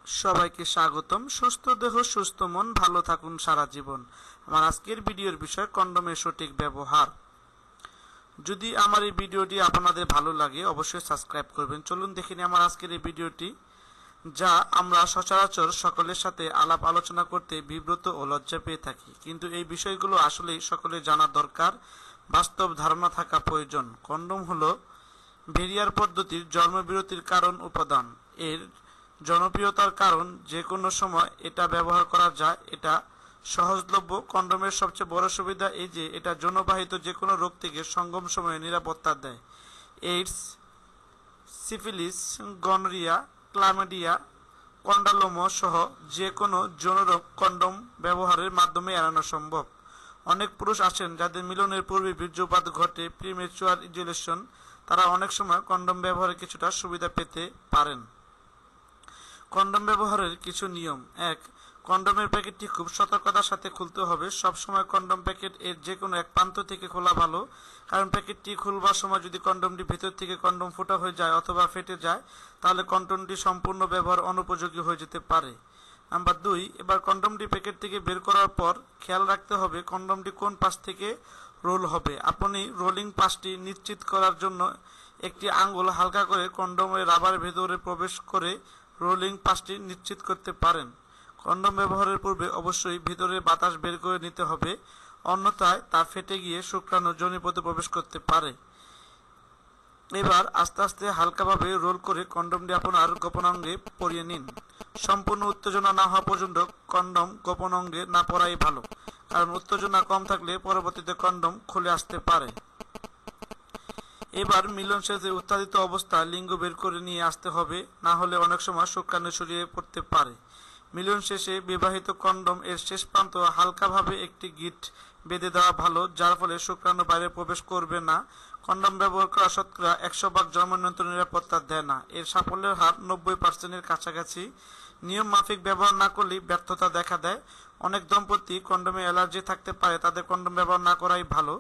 সবাইকে স্বাগতম। সুস্থ দেহ সুস্থ মন, ভালো থাকুন সারা জীবন। আমার আজকের ভিডিওর বিষয় কন্ডোমের সঠিক ব্যবহার। যদি আমার এই ভিডিওটি আপনাদের ভালো লাগে অবশ্যই সাবস্ক্রাইব করবেন। চলুন দেখে নিই আমার আজকের এই ভিডিওটি, যা আমরা সচরাচর সকলের সাথে আলাপ আলোচনা করতে বিব্রত ও লজ্জা পেয়ে থাকি, কিন্তু এই বিষয়গুলো আসলেই সকলের জানা দরকার, বাস্তব ধারণা থাকা প্রয়োজন। কন্ডোম হলো ভেরিয়ার পদ্ধতির জন্মবিরতির কারণ উপাদান। এর জনপ্রিয়তার কারণ যে কোনো সময় এটা ব্যবহার করা যায়, এটা সহজলভ্য। কন্ডোমের সবচেয়ে বড় সুবিধা এই যে এটা যৌনবাহিত যে কোনো রোগ থেকে সঙ্গম সময়ে নিরাপত্তা দেয়। এইডস, সিফিলিস, গনোরিয়া, ক্লামিডিয়া, কন্ডালোমা সহ যে কোনো যৌনরোগ কন্ডোম ব্যবহারের মাধ্যমে এড়ানো সম্ভব। অনেক পুরুষ আছেন যাদের মিলনের পূর্বে বীর্যপাত ঘটে, প্রিমেচুয়ার ইজ্যুলেশন, তারা অনেক সময় কন্ডোম ব্যবহারে কিছুটা সুবিধা পেতে পারেন। কন্ডোম ব্যবহারের কিছু নিয়ম। 1. কন্ডোমের প্যাকেটটি খুব সতর্কতার সাথে খুলতে হবে। সবসময় কন্ডোম প্যাকেট এর যে কোনো এক প্রান্ত থেকে খোলা ভালো, কারণ প্যাকেটটি খুলবার সময় যদি কন্ডোমটি ভেতর থেকে কন্ডোম ফোটা হয়ে যায় অথবা ফেটে যায়, তাহলে কন্ডোমটি সম্পূর্ণ ব্যবহার অনুপযোগী হয়ে যেতে পারে। নাম্বার 2. এবার কন্ডোমটি প্যাকেট থেকে বের করার পর খেয়াল রাখতে হবে কন্ডোমটি কোন পাশ থেকে রোল হবে। আপনি রোলিং পাশটি নিশ্চিত করার জন্য একটি আঙ্গুল হালকা করে কন্ডোমের রাবারের ভেতরে প্রবেশ করে রোলিং পাশটি নিশ্চিত করতে পারেন। কন্ডোম ব্যবহারের পূর্বে অবশ্যই ভিতরে বাতাস বের করে নিতে হবে, অন্যথায় তা ফেটে গিয়ে শুক্রাণু যোনিপথে প্রবেশ করতে পারে। এবার আস্তে আস্তে হালকাভাবে রোল করে কন্ডোমটি আপনার গোপনাঙ্গে পরিয়ে নিন। সম্পূর্ণ উত্তেজনা না হওয়া পর্যন্ত কন্ডোম গোপনাঙ্গে না পরাই ভালো, কারণ উত্তেজনা কম থাকলে পরবর্তীতে কন্ডোম খুলে আসতে পারে। এবার মিলন শেষে উত্তেজিত অবস্থায় লিঙ্গ বের করে নিয়ে আসতে হবে, না হলে অনেক সময় শুক্রাণু ছড়িয়ে পড়তে পারে। মিলন শেষে বিবাহিত কন্ডোম এর শেষ প্রান্ত হালকাভাবে একটি গিট বেঁধে দেওয়া ভালো, যার ফলে শুক্রাণু বাইরে প্রবেশ করবে না। কন্ডোম ব্যবহার করা শতকরা 100% জন্ম নিয়ন্ত্রণ নিরাপত্তা দেয় না, এর সাফল্যের হার 90%-এর কাছাকাছি। নিয়ম মাফিক ব্যবহার না করলেই ব্যর্থতা দেখা দেয়। অনেক দম্পতি কন্ডোমে অ্যালার্জি থাকতে পারে, তাদের কন্ডোম ব্যবহার না করাই ভালো।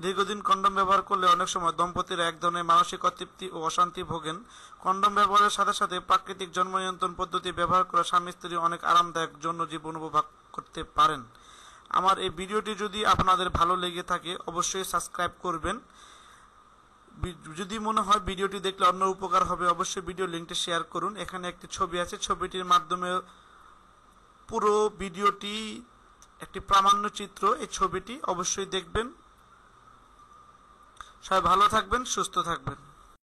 দীর্ঘদিন কন্ডোম ব্যবহার করলে অনেক সময় দম্পতিরা এক ধরনের মানসিক অতৃপ্তি ও অশান্তি ভোগেন। কন্ডোম ব্যবহারের সাথে সাথে প্রাকৃতিক জন্ম নিয়ন্ত্রণ পদ্ধতি ব্যবহার করে স্বামী স্ত্রী অনেক আরামদায়ক যৌন জীবন উপভোগ করতে পারেন। আমার এই ভিডিওটি যদি আপনাদের ভালো লেগে থাকে অবশ্যই সাবস্ক্রাইব করবেন। যদি মনে হয় ভিডিওটি দেখলে অন্য উপকার হবে অবশ্যই ভিডিও লিঙ্কটি শেয়ার করুন। এখানে একটি ছবি আছে, ছবিটির মাধ্যমে পুরো ভিডিওটি একটি প্রামাণ্য চিত্র। এই ছবিটি অবশ্যই দেখবেন। সবাই ভালো থাকবেন, সুস্থ থাকবেন।